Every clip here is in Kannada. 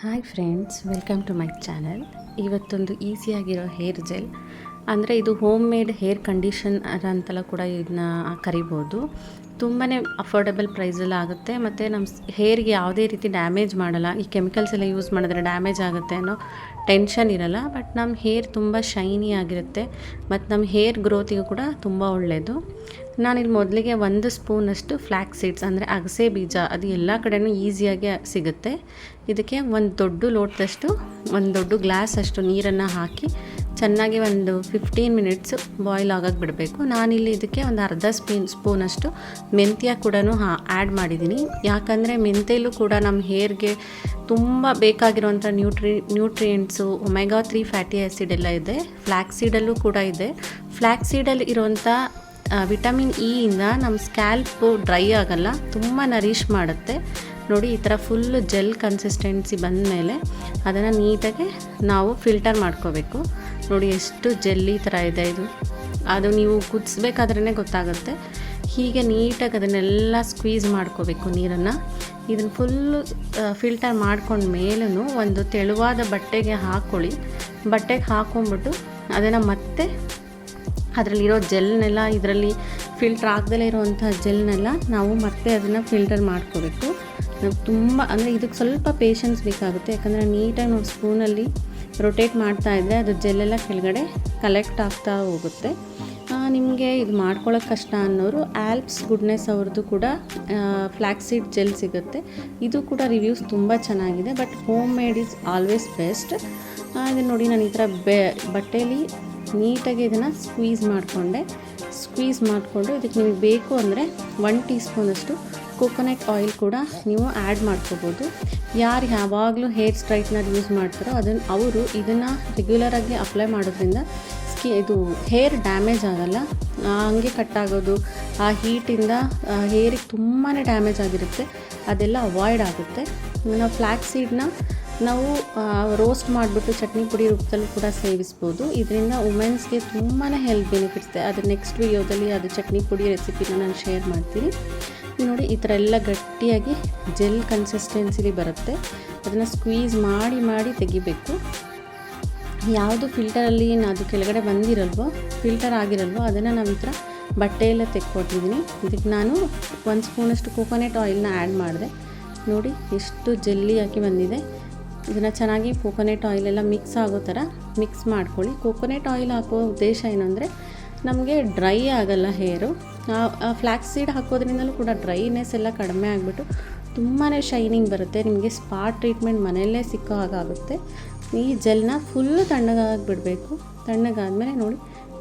Hi friends, welcome to my channel. ಇವತ್ತೊಂದು ಈಸಿಯಾಗಿರೋ ಹೇರ್ ಜೆಲ್, ಅಂದರೆ ಇದು ಹೋಮ್ ಮೇಡ್ ಹೇರ್ ಕಂಡೀಷನರ್ ಅಂತೆಲ್ಲ ಕೂಡ ಇದನ್ನ ಕರಿಬೋದು. ತುಂಬಾ ಅಫೋರ್ಡೆಬಲ್ ಪ್ರೈಸಲ್ಲಿ ಆಗುತ್ತೆ ಮತ್ತು ನಮ್ಮ ಹೇರ್ಗೆ ಯಾವುದೇ ರೀತಿ ಡ್ಯಾಮೇಜ್ ಮಾಡಲ್ಲ. ಈ ಕೆಮಿಕಲ್ಸ್ ಎಲ್ಲ ಯೂಸ್ ಮಾಡಿದ್ರೆ ಡ್ಯಾಮೇಜ್ ಆಗುತ್ತೆ ಅನ್ನೋ ಟೆನ್ಷನ್ ಇರಲ್ಲ. ಬಟ್ ನಮ್ಮ ಹೇರ್ ತುಂಬ ಶೈನಿ ಆಗಿರುತ್ತೆ ಮತ್ತು ನಮ್ಮ ಹೇರ್ ಗ್ರೋತಿಗೂ ಕೂಡ ತುಂಬ ಒಳ್ಳೆಯದು. ನಾನಿಲ್ಲಿ ಮೊದಲಿಗೆ 1 ಸ್ಪೂನಷ್ಟು ಫ್ಲ್ಯಾಕ್ಸ್ ಸೀಡ್ಸ್, ಅಂದರೆ ಅಗಸೆ ಬೀಜ, ಅದು ಎಲ್ಲ ಕಡೆಯೂ ಈಸಿಯಾಗಿ ಸಿಗುತ್ತೆ. ಇದಕ್ಕೆ ಒಂದು ದೊಡ್ಡ ಲೋಟದಷ್ಟು, ಒಂದು ದೊಡ್ಡ ಗ್ಲಾಸ್ ಅಷ್ಟು ನೀರನ್ನು ಹಾಕಿ ಚೆನ್ನಾಗಿ ಒಂದು 15 ಮಿನಿಟ್ಸ್ ಬಾಯ್ಲ್ ಆಗೋಕ್ಕೆ ಬಿಡಬೇಕು. ನಾನಿಲ್ಲಿ ಇದಕ್ಕೆ ಒಂದು ಅರ್ಧ ಸ್ಪೂನಷ್ಟು ಮೆಂತ್ಯ ಕೂಡ ಆ್ಯಡ್ ಮಾಡಿದ್ದೀನಿ. ಯಾಕಂದರೆ ಮೆಂತ್ಯಲ್ಲೂ ಕೂಡ ನಮ್ಮ ಹೇರ್ಗೆ ತುಂಬ ಬೇಕಾಗಿರುವಂಥ ನ್ಯೂಟ್ರಿಯೆಂಟ್ಸು, ಒಮೆಗಾ 3 ಫ್ಯಾಟಿ ಆ್ಯಸಿಡ್ ಎಲ್ಲ ಇದೆ. ಫ್ಲ್ಯಾಕ್ಸ್ ಸೀಡಲ್ಲೂ ಕೂಡ ಇದೆ. ಫ್ಲ್ಯಾಕ್ಸ್ ಸೀಡಲ್ಲಿ ಇರುವಂಥ ವಿಟಮಿನ್ ಇ ಇಂದ ನಮ್ಮ ಸ್ಕ್ಯಾಲ್ಪು ಡ್ರೈ ಆಗಲ್ಲ, ತುಂಬ ನರಿಷ್ ಮಾಡುತ್ತೆ. ನೋಡಿ, ಈ ಥರ ಫುಲ್ಲು ಜೆಲ್ ಕನ್ಸಿಸ್ಟೆನ್ಸಿ ಬಂದ ಮೇಲೆ ಅದನ್ನು ನೀಟಾಗಿ ನಾವು ಫಿಲ್ಟರ್ ಮಾಡ್ಕೋಬೇಕು. ನೋಡಿ ಎಷ್ಟು ಜೆಲ್ಲಿ ಥರ ಇದೆ ಇದು. ಅದು ನೀವು ಕುದಿಸ್ಬೇಕಾದ್ರೇ ಗೊತ್ತಾಗುತ್ತೆ. ಹೀಗೆ ನೀಟಾಗಿ ಅದನ್ನೆಲ್ಲ ಸ್ಕ್ವೀಸ್ ಮಾಡ್ಕೋಬೇಕು ನೀರನ್ನು. ಇದನ್ನು ಫುಲ್ಲು ಫಿಲ್ಟರ್ ಮಾಡ್ಕೊಂಡ ಮೇಲೂ ಒಂದು ತೆಳುವಾದ ಬಟ್ಟೆಗೆ ಹಾಕ್ಕೊಳ್ಳಿ. ಬಟ್ಟೆಗೆ ಹಾಕ್ಕೊಂಬಿಟ್ಟು ಅದನ್ನು ಮತ್ತೆ ಅದರಲ್ಲಿರೋ ಜೆಲ್ನೆಲ್ಲ, ಇದರಲ್ಲಿ ಫಿಲ್ಟರ್ ಆಗದಲ್ಲೇ ಇರೋವಂಥ ಜೆಲ್ನೆಲ್ಲ ನಾವು ಮತ್ತೆ ಅದನ್ನು ಫಿಲ್ಟರ್ ಮಾಡ್ಕೋಬೇಕು. ನಾವು ತುಂಬ, ಅಂದರೆ ಇದಕ್ಕೆ ಸ್ವಲ್ಪ ಪೇಷನ್ಸ್ ಬೇಕಾಗುತ್ತೆ. ಯಾಕಂದರೆ ನೀಟಾಗಿ ನಾವು ಸ್ಪೂನಲ್ಲಿ ರೊಟೇಟ್ ಮಾಡ್ತಾಯಿದ್ರೆ ಅದು ಜೆಲ್ಲೆಲ್ಲ ಕೆಳಗಡೆ ಕಲೆಕ್ಟ್ ಆಗ್ತಾ ಹೋಗುತ್ತೆ. ನಿಮಗೆ ಇದು ಮಾಡ್ಕೊಳ್ಳೋಕೆ ಕಷ್ಟ ಅನ್ನೋರು ಆಲ್ಪ್ಸ್ ಗುಡ್ನೆಸ್ ಅವ್ರದ್ದು ಕೂಡ ಫ್ಲ್ಯಾಕ್ಸ್ ಸೀಡ್ ಜೆಲ್ ಸಿಗುತ್ತೆ. ಇದು ಕೂಡ ರಿವ್ಯೂಸ್ ತುಂಬ ಚೆನ್ನಾಗಿದೆ. But home made is always best. ಇದನ್ನು ನೋಡಿ, ನಾನು ಈ ಥರ ಬಟ್ಟೆಯಲ್ಲಿ ನೀಟಾಗಿ ಇದನ್ನು ಸ್ಕ್ವೀಸ್ ಮಾಡಿಕೊಂಡು ಇದಕ್ಕೆ ನಿಮಗೆ ಬೇಕು ಅಂದರೆ 1 ಟೀ ಸ್ಪೂನಷ್ಟು ಕೋಕೋನಟ್ ಆಯಿಲ್ ಕೂಡ ನೀವು ಆ್ಯಡ್ ಮಾಡ್ಕೋಬೋದು. ಯಾರು ಯಾವಾಗಲೂ ಹೇರ್ ಸ್ಟ್ರೈಟ್ನರ್ ಯೂಸ್ ಮಾಡ್ತಾರೋ ಅವರು ಇದನ್ನು ರೆಗ್ಯುಲರಾಗಿ ಅಪ್ಲೈ ಮಾಡೋದ್ರಿಂದ ಇದು ಹೇರ್ ಡ್ಯಾಮೇಜ್ ಆಗಲ್ಲ. ಹಂಗೆ ಕಟ್ಟಾಗೋದು, ಆ ಹೀಟಿಂದ ಹೇರಿಗೆ ತುಂಬಾ ಡ್ಯಾಮೇಜ್ ಆಗಿರುತ್ತೆ, ಅದೆಲ್ಲ ಅವಾಯ್ಡ್ ಆಗುತ್ತೆ. ನಾವು ಫ್ಲ್ಯಾಕ್ಸ್ ಸೀಡ್ನ ನಾವು ರೋಸ್ಟ್ ಮಾಡಿಬಿಟ್ಟು ಚಟ್ನಿ ಪುಡಿ ರೂಪದಲ್ಲೂ ಕೂಡ ಸೇವಿಸ್ಬೋದು. ಇದರಿಂದ ವುಮೆನ್ಸ್ಗೆ ತುಂಬಾ ಹೆಲ್ತ್ ಬೆನಿಫಿಟ್ಸ್ ಇದೆ. ಅದು ನೆಕ್ಸ್ಟ್ ವಿಡಿಯೋದಲ್ಲಿ ಅದು ಚಟ್ನಿ ಪುಡಿ ರೆಸಿಪಿನ ನಾನು ಶೇರ್ ಮಾಡ್ತೀನಿ. ನೋಡಿ, ಈ ಥರ ಎಲ್ಲ ಗಟ್ಟಿಯಾಗಿ ಜೆಲ್ ಕನ್ಸಿಸ್ಟೆನ್ಸಿಲಿ ಬರುತ್ತೆ. ಅದನ್ನು ಸ್ಕ್ವೀಸ್ ಮಾಡಿ ತೆಗಿಬೇಕು. ಯಾವುದು ಫಿಲ್ಟರಲ್ಲಿ ಅದು ಕೆಳಗಡೆ ಫಿಲ್ಟರ್ ಆಗಿರಲ್ವೋ ಅದನ್ನು ನಾವು ಈ ಥರ ಬಟ್ಟೆಯೆಲ್ಲ ತೆಕ್ಕೊಟ್ಟಿದ್ದೀನಿ. ಇದಕ್ಕೆ ನಾನು 1 ಸ್ಪೂನಷ್ಟು ಕೋಕೋನಟ್ ಆಯಿಲ್ನ ಆ್ಯಡ್ ಮಾಡಿದೆ. ನೋಡಿ ಎಷ್ಟು ಜೆಲ್ಲಿ ಹಾಕಿ ಬಂದಿದೆ. ಇದನ್ನು ಚೆನ್ನಾಗಿ ಕೋಕೋನಟ್ ಆಯಿಲೆಲ್ಲ ಮಿಕ್ಸ್ ಆಗೋ ಥರ ಮಿಕ್ಸ್ ಮಾಡ್ಕೊಳ್ಳಿ. ಕೋಕೋನಟ್ ಆಯಿಲ್ ಹಾಕೋ ಉದ್ದೇಶ ಏನಂದರೆ ನಮಗೆ ಡ್ರೈ ಆಗಲ್ಲ ಹೇರು. ಫ್ಲ್ಯಾಕ್ಸ್ ಸೀಡ್ ಹಾಕೋದ್ರಿಂದಲೂ ಕೂಡ ಡ್ರೈನೆಸ್ ಎಲ್ಲ ಕಡಿಮೆ ಆಗಿಬಿಟ್ಟು ತುಂಬಾ ಶೈನಿಂಗ್ ಬರುತ್ತೆ. ನಿಮಗೆ ಸ್ಪಾ ಟ್ರೀಟ್ಮೆಂಟ್ ಮನೆಯಲ್ಲೇ ಸಿಕ್ಕೋ ಹಾಗಾಗುತ್ತೆ. ಈ ಜೆಲ್ನ ಫುಲ್ಲು ತಣ್ಣಗಾಗಿ ಬಿಡಬೇಕು. ತಣ್ಣಗಾದಮೇಲೆ ನೋಡಿ,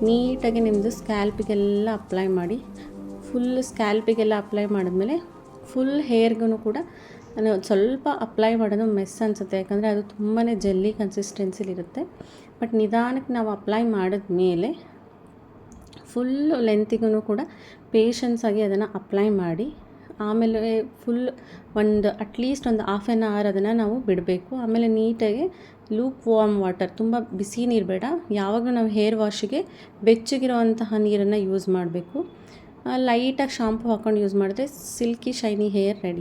ನೀಟಾಗಿ ನಿಮ್ಮದು ಸ್ಕ್ಯಾಲ್ಪಿಗೆಲ್ಲ ಅಪ್ಲೈ ಮಾಡಿ. ಸ್ಕ್ಯಾಲ್ಪಿಗೆಲ್ಲ ಅಪ್ಲೈ ಮಾಡಿದ್ಮೇಲೆ ಫುಲ್ ಹೇರ್ಗೂ ಕೂಡ ನಾನು ಸ್ವಲ್ಪ ಅಪ್ಲೈ ಮಾಡೋದು ಮೆಸ್ ಅನಿಸುತ್ತೆ. ಯಾಕಂದರೆ ಅದು ತುಂಬಾ ಜೆಲ್ಲಿ ಕನ್ಸಿಸ್ಟೆನ್ಸಿಲಿರುತ್ತೆ. ಬಟ್ ನಿಧಾನಕ್ಕೆ ನಾವು ಅಪ್ಲೈ ಮಾಡಿದ್ಮೇಲೆ ಫುಲ್ಲು ಲೆಂತಿಗೂ ಕೂಡ ಪೇಷನ್ಸಾಗಿ ಅದನ್ನು ಅಪ್ಲೈ ಮಾಡಿ, ಆಮೇಲೆ ಅಟ್ಲೀಸ್ಟ್ ಒಂದು ಹಾಫ್ ಆನ್ ಅವರ್ ಅದನ್ನು ನಾವು ಬಿಡಬೇಕು. ಆಮೇಲೆ ನೀಟಾಗಿ ಲೂಕ್ ವಾರ್ಮ್ ವಾಟರ್, ತುಂಬ ಬಿಸಿ ನೀರು ಬೇಡ. ಯಾವಾಗಲೂ ನಾವು ಹೇರ್ ವಾಶಿಗೆ ಬೆಚ್ಚಗಿರುವಂತಹ ನೀರನ್ನು ಯೂಸ್ ಮಾಡಬೇಕು. ಲೈಟಾಗಿ ಶಾಂಪು ಹಾಕ್ಕೊಂಡು ಯೂಸ್ ಮಾಡಿದ್ರೆ ಸಿಲ್ಕಿ ಶೈನಿ ಹೇರ್ ರೆಡಿ.